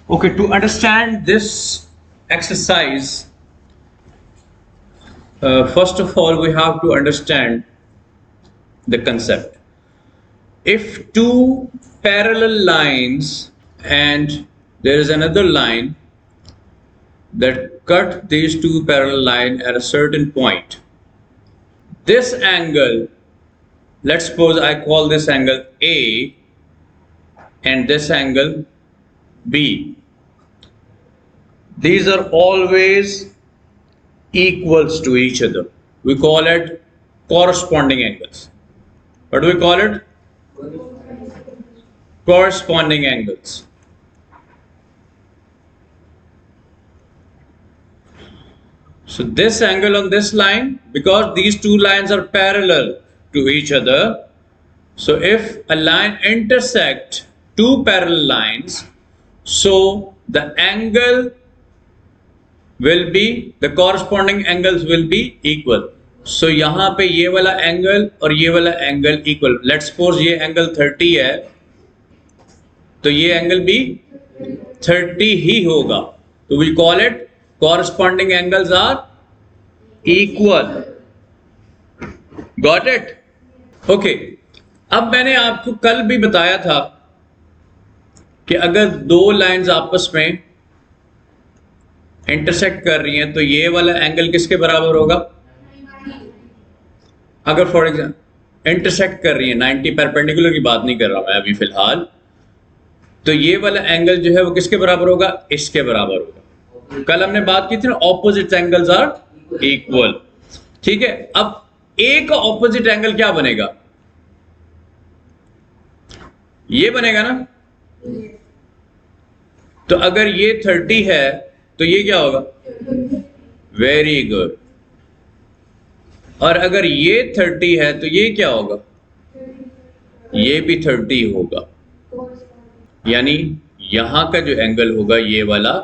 Okay, to understand this exercise, first of all, we have to understand the concept. If two parallel lines and there is another line that cut these two parallel lines at a certain point, this angle, let's suppose I call this angle A and this angle B. These are always equals to each other. We call it corresponding angles. What do we call it? Corresponding angles. So this angle on this line, because these two lines are parallel to each other, so if a line intersect two parallel lines, so the angle will be, the corresponding angles will be equal. So यहाँ पे ये वाला angle और ये वाला angle equal. Let's suppose ये angle 30 है, तो ये एंगल भी 30 ही होगा. तो we call it corresponding angles are equal. Got it? Okay. अब मैंने आपको कल भी बताया था कि अगर दो लाइंस आपस में इंटरसेक्ट कर रही हैं तो ये वाला एंगल किसके बराबर होगा? अगर फॉर एग्जाम्पल इंटरसेक्ट कर रही है 90, परपेंडिकुलर की बात नहीं कर रहा मैं अभी फिलहाल, तो ये वाला एंगल जो है वो किसके बराबर होगा? इसके बराबर होगा. कल हमने बात की थी ना, ऑपोजिट एंगल्स आर इक्वल. ठीक है. अब ए का ऑपोजिट एंगल क्या बनेगा? ये बनेगा ना. तो अगर ये 30 है तो ये क्या होगा? Very good. और अगर ये 30 है तो ये क्या होगा? ये भी 30 होगा. यानी यहां का जो एंगल होगा ये वाला,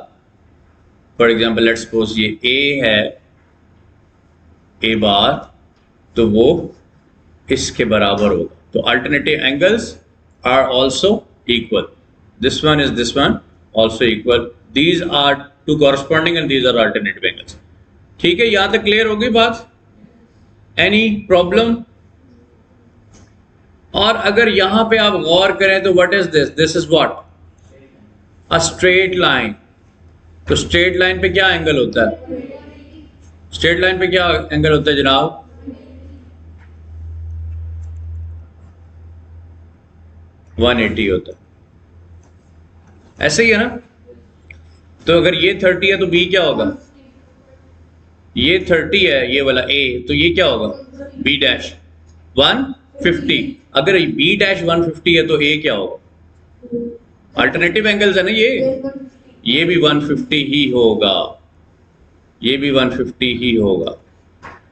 फॉर एग्जाम्पल लेट्स सपोज ये ए है, ए बार, तो वो इसके बराबर होगा. तो alternative angles are also equal. This one is this one also equal. These are two corresponding and these are alternative angles. ठीक है. यहां तक क्लियर होगी बात? Any problem? और अगर यहां पे आप गौर करें तो what is this? This is what? A straight line. तो स्ट्रेट लाइन पे क्या एंगल होता है? स्ट्रेट लाइन पे क्या एंगल होता है जनाब? वन 180 होता है. ऐसे ही है ना. तो अगर ये 30 है तो बी क्या होगा? ये 30 है ये वाला ए, तो ये क्या होगा? B dash 150. अगर बी डैश 150 है तो ए क्या होगा? अल्टरनेटिव एंगल्स है ना ये भी 150 ही होगा. ये भी 150 ही होगा.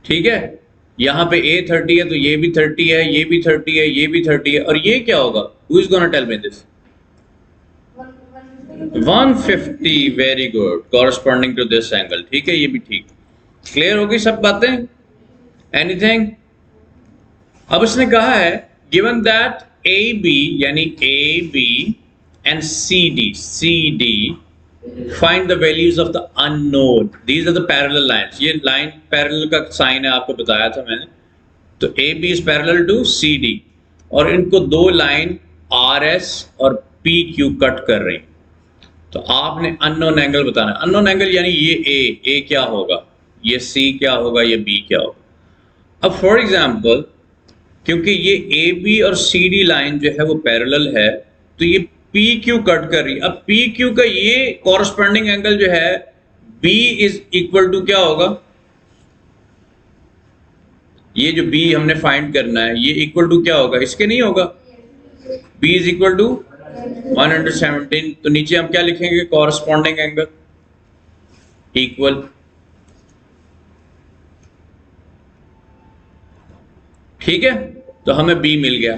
ठीक है. यहां पे ए 30 है तो ये भी 30 है, ये भी 30 है, ये भी 30 है, और ये क्या होगा? Who is gonna tell me this? 150. Very good. Corresponding to this angle. ठीक है. ये भी ठीक. क्लियर होगी सब बातें? एनीथिंग? अब इसने कहा है गिवन दैट ए बी, यानी A B and C D find the values of the unknown. These are the parallel lines. ये लाइन पैरेलल का साइन है, आपको बताया था मैंने. तो A B is parallel to C D, और इनको दो लाइन आर एस और पी क्यू कट कर रही. तो आपने अननोन एंगल बताना. अननोन एंगल यानी ये ए क्या होगा, ये सी क्या होगा, ये बी क्या होगा. अब फॉर एग्जाम्पल क्योंकि ये ए बी और सी डी लाइन जो है वो पैरेलल है, तो ये पी क्यू कट कर रही. अब पी क्यू का ये कॉरस्पॉन्डिंग एंगल जो है बी इज इक्वल टू क्या होगा? ये जो बी हमने फाइंड करना है ये इक्वल टू क्या होगा? इसके नहीं होगा. B is equal to 117. तो नीचे हम क्या लिखेंगे? Corresponding angle equal. ठीक है. तो हमें B मिल गया.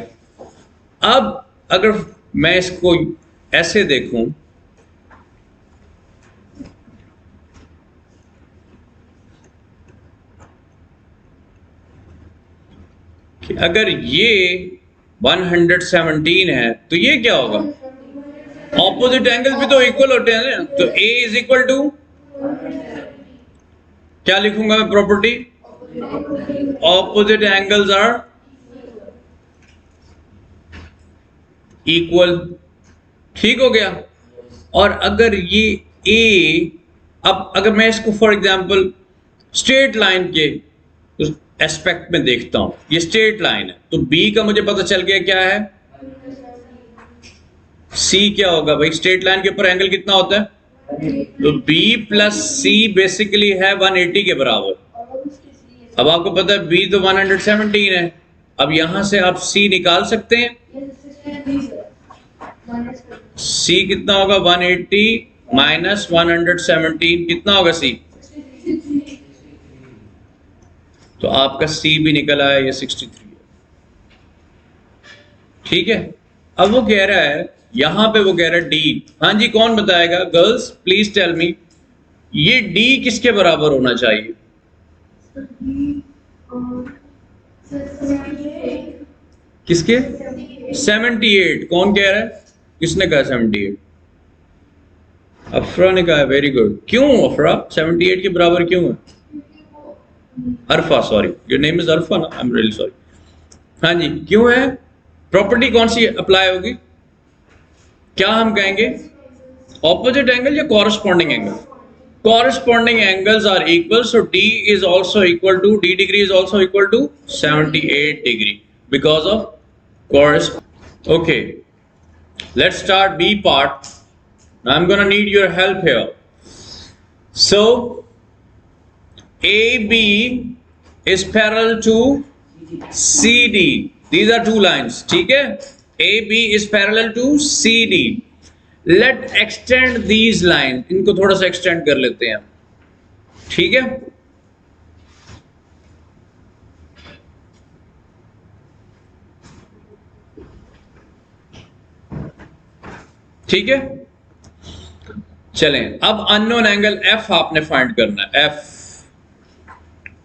अब अगर मैं इसको ऐसे देखूं कि अगर ये 117 है तो ये क्या होगा? ऑपोजिट एंगल भी तो इक्वल होते हैं ना, तो ए इज इक्वल टू क्या लिखूंगा मैं property, opposite angles are equal. ठीक हो गया। और अगर ये ए, अब अगर मैं इसको फॉर एग्जांपल स्ट्रेट लाइन के उस एस्पेक्ट में देखता हूं, ये स्ट्रेट लाइन है, तो बी का मुझे पता चल गया क्या है, सी क्या होगा भाई, स्ट्रेट लाइन के ऊपर एंगल कितना होता है, तो बी प्लस सी बेसिकली है 180 के बराबर। अब आपको पता है बी तो 117 है, अब यहां से आप सी निकाल सकते हैं, सी कितना होगा 180 माइनस 117 कितना होगा सी, तो आपका सी भी निकल आया, ये 63 है। ठीक है। अब वो कह रहा है, यहां पे वो कह रहा है डी, हाँ जी कौन बताएगा, गर्ल्स प्लीज टेल मी, ये डी किसके बराबर होना चाहिए, किसके, 78। कौन कह रहा है, किसने कहा 78, अफरा ने कहा, वेरी गुड। क्यों अफरा 78 के बराबर क्यों है, अरफा, सॉरी योर नेम इज अरफा ना, आई एम रियली सॉरी। हाँ जी क्यों है, प्रॉपर्टी कौन सी अप्लाई होगी, क्या हम कहेंगे, ऑपोजिट एंगल या corresponding angle, corresponding angles are equal, so D is also equal to, D degree is also equal to 78 degree because of corresponding. Okay, let's start B part. Now I'm gonna need your help here. So AB is parallel to CD. These are two lines. ठीक है, AB is parallel to CD. Let extend these line, इनको थोड़ा सा extend कर लेते हैं। ठीक है, ठीक है, चलें। अब अननोन एंगल एफ आपने फाइंड करना है, एफ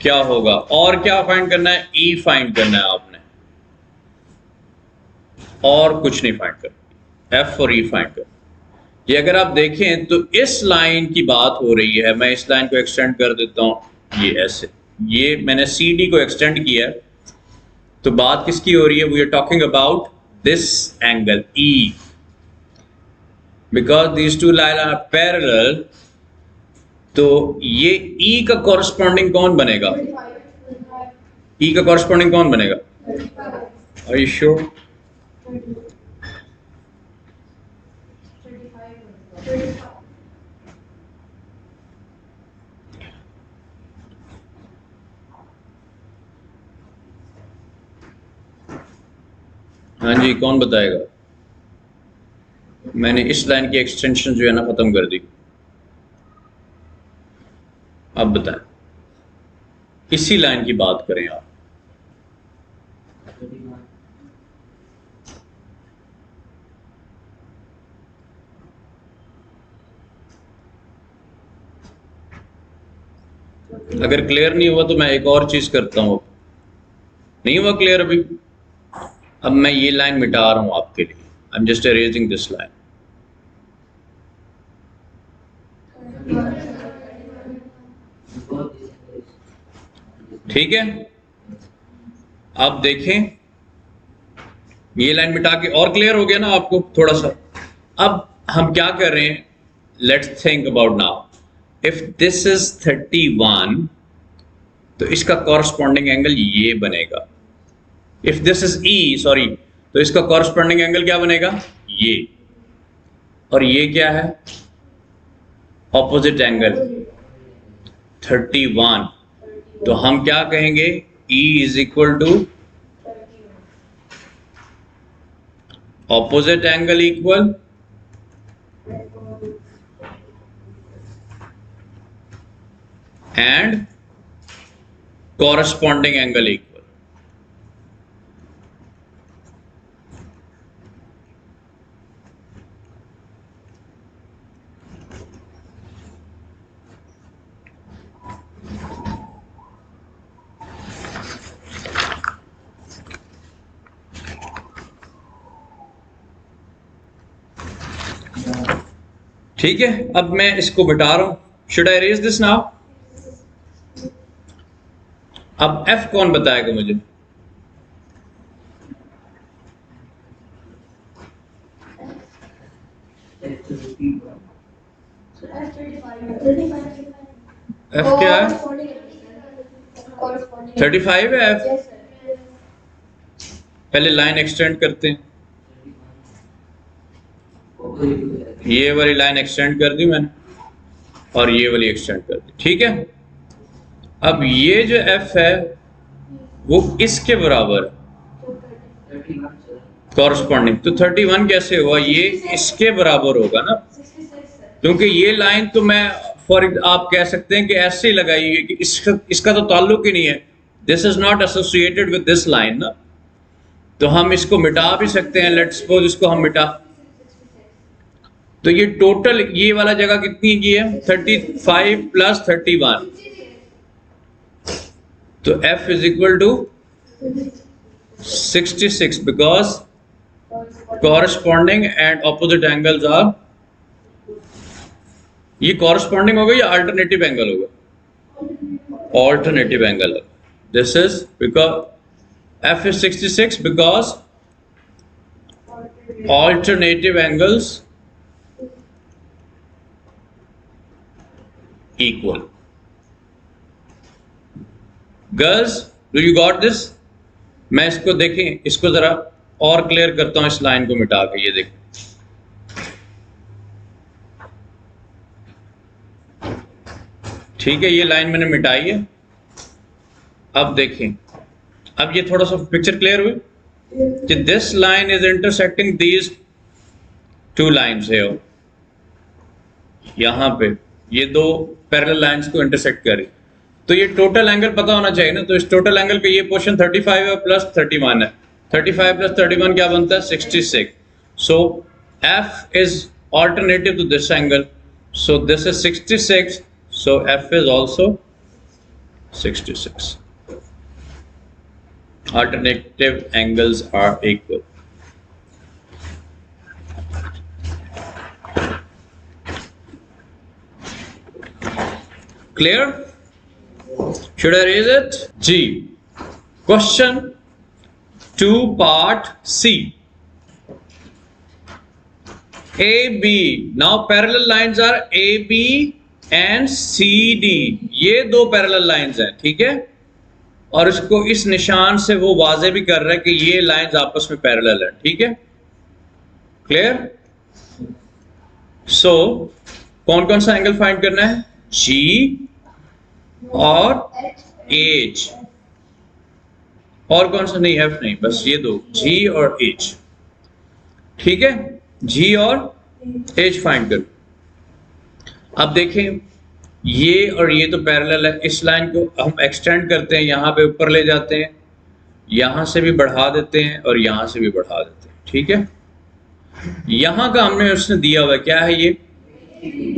क्या होगा, और क्या फाइंड करना है, ई फाइंड करना है आपने, और कुछ नहीं फाइंड करना, एफ और ई फाइंड करना। ये अगर आप देखें तो इस लाइन की बात हो रही है, मैं इस लाइन को एक्सटेंड कर देता हूं, ये ऐसे, ये मैंने सी डी को एक्सटेंड किया, तो बात किसकी हो रही है, we are talking about this angle E, because these two line are parallel, तो ये ई का कॉरस्पॉन्डिंग कौन बनेगा, ई का कॉरस्पॉन्डिंग कौन बनेगा, आर यू श्योर, हाँ जी कौन बताएगा, मैंने इस लाइन की एक्सटेंशन जो है ना खत्म कर दी, अब बताएं, इसी लाइन की बात करें आप, अगर क्लियर नहीं हुआ तो मैं एक और चीज करता हूं, नहीं हुआ क्लियर अभी, अब मैं ये लाइन मिटा रहा हूं आपके लिए, I am just erasing this line. ठीक है, अब देखें, ये लाइन मिटा के और क्लियर हो गया ना आपको थोड़ा सा। अब हम क्या कर रहे हैं, let's think about now, if this is 31 तो इसका कॉरस्पॉन्डिंग एंगल ये बनेगा, if this is E sorry, तो इसका कॉरस्पॉन्डिंग एंगल क्या बनेगा, ये, और ये क्या है, ऑपोजिट एंगल 31, तो हम क्या कहेंगे, E is equal to opposite angle equal and corresponding angle equal. ठीक है, अब मैं इसको मिटा रहा हूं। Should I raise this now? अब एफ कौन बताएगा मुझे? एफ क्या है? 35 है एफ। पहले लाइन एक्सटेंड करते हैं। ये वाली लाइन एक्सटेंड कर दी मैंने और ये वाली एक्सटेंड कर दी, ठीक है। अब ये जो एफ है वो इसके बराबर कॉरस्पॉन्डिंग, तो 31 कैसे हुआ? ये इसके बराबर होगा ना, क्योंकि ये लाइन तो मैं आप कह सकते हैं कि ऐसे ही लगाई है कि इसका तो ताल्लुक ही नहीं है, this is not associated with this line ना, तो हम इसको मिटा भी सकते हैं। लेट्स सपोज इसको हम मिटा, तो ये टोटल ये वाला जगह कितनी की है? 35 प्लस 31, तो f is equal to 66 because corresponding and opposite angles are, ये कॉरस्पॉन्डिंग होगा या अल्टरनेटिव एंगल होगा? Alternative angle. This is because f is 66 because alternative angles equal. Girls, do you got this? मैं इसको देखें, इसको जरा और क्लियर करता हूं, इस लाइन को मिटा के। ये देखें, ठीक है, ये लाइन मैंने मिटाई है। अब देखें, अब ये थोड़ा सा पिक्चर क्लियर हुई कि this line is intersecting these two lines है, यहां पे ये दो पैरेलल लाइंस को इंटरसेक्ट करी, तो ये टोटल एंगल पता होना चाहिए ना। तो इस टोटल एंगल का ये पोर्शन 35 है प्लस 31 है, 35 प्लस 31 क्या बनता है? 66। So f is alternative to this angle, so this is 66, so f is also 66. Alternative angles are equal. Clear? Should I raise it? G. Question 2 part C. AB. Now parallel lines are AB and CD. ये दो parallel lines हैं, ठीक है, और इसको इस निशान से वो वाजे भी कर रहा है कि ये लाइंस आपस में पैरेलल है, ठीक है। क्लियर? सो कौन कौन सा एंगल फाइंड करना है? G और H, और कौन सा नहीं? F नहीं, बस ये दो, G और H, ठीक है। G और H फाइंड कर। अब देखें, ये और ये तो पैरेलल है, इस लाइन को हम एक्सटेंड करते हैं, यहाँ पे ऊपर ले जाते हैं, यहाँ से भी बढ़ा देते हैं और यहाँ से भी बढ़ा देते हैं, ठीक है। यहाँ का हमने उसने दिया हुआ क्या है? ये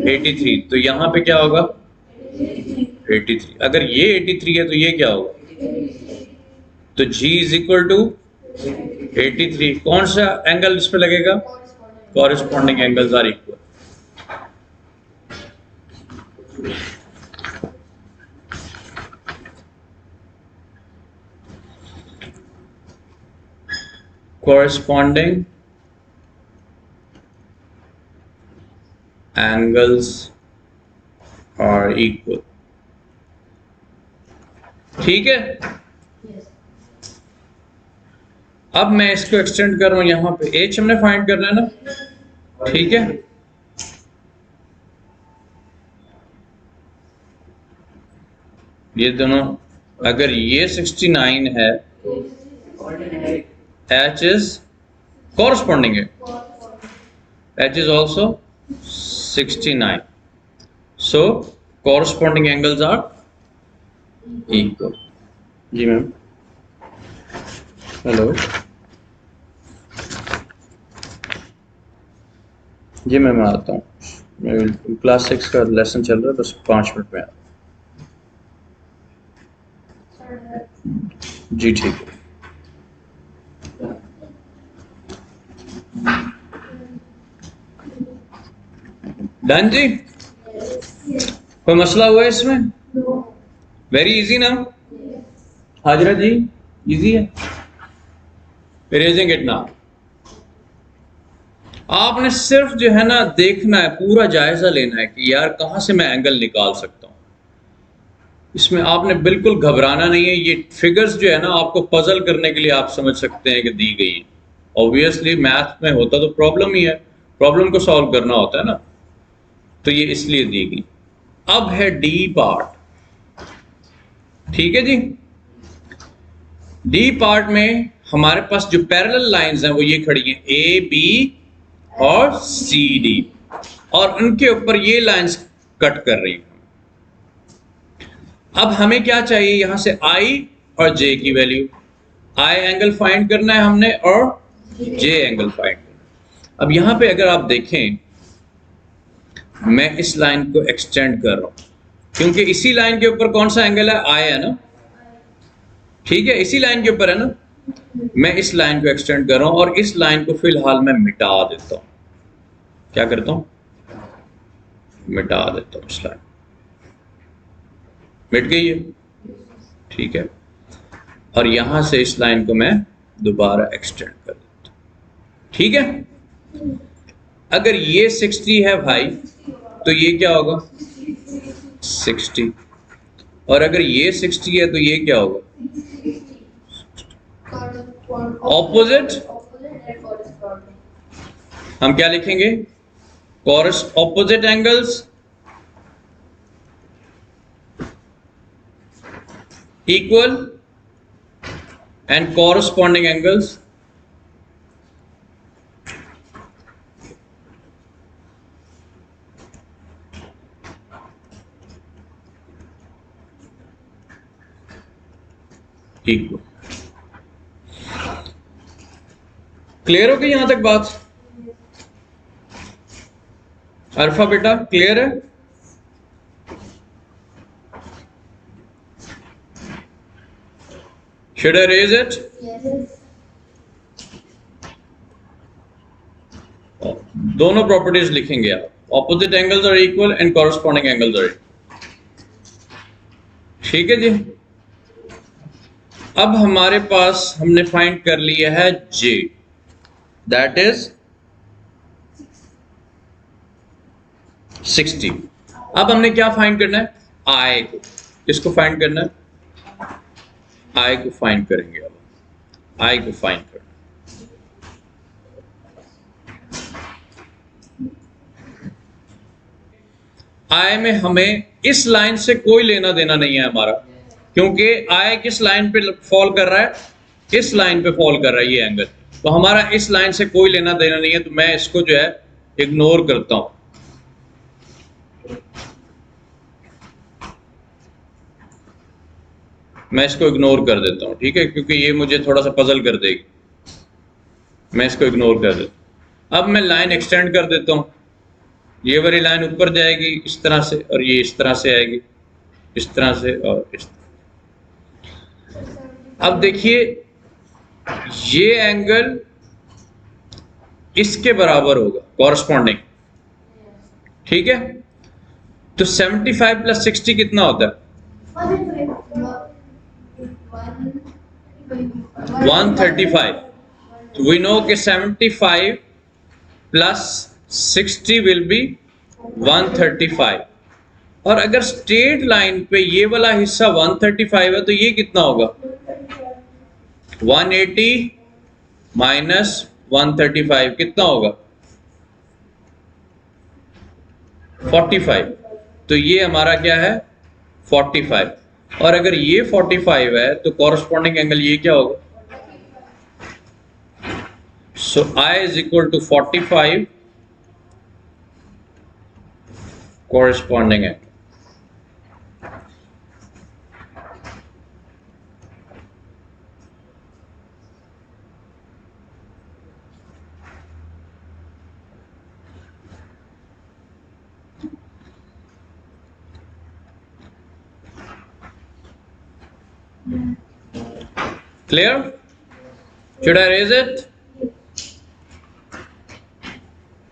83, तो यहाँ पे क्या होगा? 83। अगर ये 83 है तो ये क्या होगा? तो G इज इक्वल टू 83। कौन सा एंगल इस पे लगेगा? Corresponding angles are equal. Corresponding angles are equal, ठीक है। अब मैं इसको एक्सटेंड कर रहा हूं, यहां पे H हमने फाइंड करना है ना, ठीक है। ये दोनों, अगर ये 69 है, H is corresponding है, H is also 69, so corresponding angles are equal. जी मैम, हेलो जी मैम, मैं आता हूँ, क्लास 6 का लेसन चल रहा है, बस 5 मिनट में आता हूँ। जी ठीक है। डन जी, कोई मसला हुआ है इसमें? वेरी इजी ना हाजरा जी, इजी है। रेजिंग इट ना, आपने सिर्फ जो है ना देखना है, पूरा जायजा लेना है कि यार कहां से मैं एंगल निकाल सकता हूं। इसमें आपने बिल्कुल घबराना नहीं है। ये फिगर्स जो है ना आपको पजल करने के लिए आप समझ सकते हैं कि दी गई है। ऑब्वियसली मैथ में होता तो प्रॉब्लम ही है, प्रॉब्लम को सॉल्व करना होता है ना, तो ये इसलिए दी गई। अब है डी पार्ट, ठीक है जी। डी पार्ट में हमारे पास जो पैरेलल लाइंस हैं वो ये खड़ी हैं, ए बी और सी डी, और उनके ऊपर ये लाइंस कट कर रही हैं। अब हमें क्या चाहिए, यहां से आई और जे की वैल्यू, आई एंगल फाइंड करना है हमने और जे एंगल फाइंड करना है। अब यहां पे अगर आप देखें, मैं इस लाइन को एक्सटेंड कर रहा हूं क्योंकि इसी लाइन के ऊपर कौन सा एंगल है, आई है ना, ठीक है, इसी लाइन के ऊपर है ना। मैं इस लाइन को एक्सटेंड कर रहा हूं और इस लाइन को फिलहाल मैं मिटा देता हूं। क्या करता हूं, मिटा देता हूं। इस लाइन मिट गई है, ठीक है, और यहां से इस लाइन को मैं दोबारा एक्सटेंड कर देता हूं, ठीक है। अगर ये 60 है भाई तो ये क्या होगा 60, और अगर ये 60 है तो ये क्या होगा ऑपोजिट। हम क्या लिखेंगे, opposite angles equal and corresponding angles equal. Clear हो गई यहां तक बात? अल्फा बेटा क्लियर है? Should I raise it? दोनों प्रॉपर्टीज लिखेंगे आप, opposite angles are equal and corresponding angles are, ठीक है जी। अब हमारे पास हमने फाइंड कर लिया है J, दैट इज 60। अब हमने क्या फाइंड करना है, I को, किसको फाइंड करना है, I को फाइंड करेंगे। अब I को फाइंड करना, I में हमें इस लाइन से कोई लेना देना नहीं है हमारा, क्योंकि I किस लाइन पे फॉल कर रहा है, इस लाइन पे फॉल कर रहा है ये एंगल, तो हमारा इस लाइन से कोई लेना देना नहीं है, तो मैं इसको जो है इग्नोर करता हूं। मैं इसको इग्नोर कर देता हूं, ठीक है, क्योंकि ये मुझे थोड़ा सा पजल कर देगी। मैं इसको इग्नोर कर देता हूं। अब मैं लाइन एक्सटेंड कर देता हूं, ये वाली लाइन ऊपर जाएगी इस तरह से, और ये इस तरह से आएगी, इस तरह से और इस तरह। अब देखिए ये एंगल इसके बराबर होगा कॉरस्पॉन्डिंग, ठीक है। तो 75 प्लस 60 कितना होता है 135। तो वी नो कि 75 प्लस 60 विल बी 135, और अगर स्ट्रेट लाइन पे ये वाला हिस्सा 135 है तो ये कितना होगा 180 माइनस 135 कितना होगा 45। तो ये हमारा क्या है 45, और अगर ये 45 है तो कॉरस्पॉन्डिंग एंगल ये क्या होगा, so I is equal to 45 corresponding angle. Clear? Should I raise it?